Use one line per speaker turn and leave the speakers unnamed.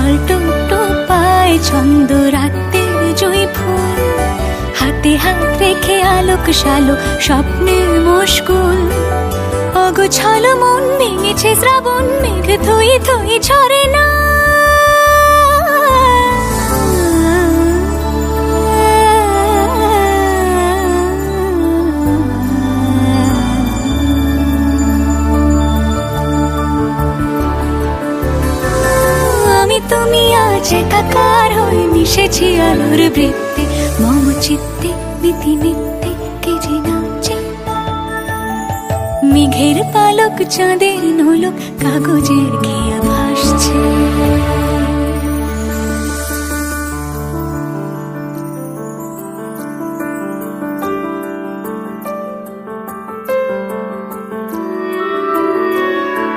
জল টুকটো পায় ছন্দ রাতের জয় ফুল, হাতে হাত রেখে আলোক শালোক স্বপ্নে মুশকুল। অগোছালো মন ভেঙেছে শ্রাবণ মেঘ থই থই ঝরে না। তুমি আজ একাকার হয়ে মিশেছি আলোর বৃত্তে, মম চিত্তে মিতি মিত্তে কে যে নাচে। মেঘের পালক চাঁদের নোলক কাগজের খেয়া ভাসছে।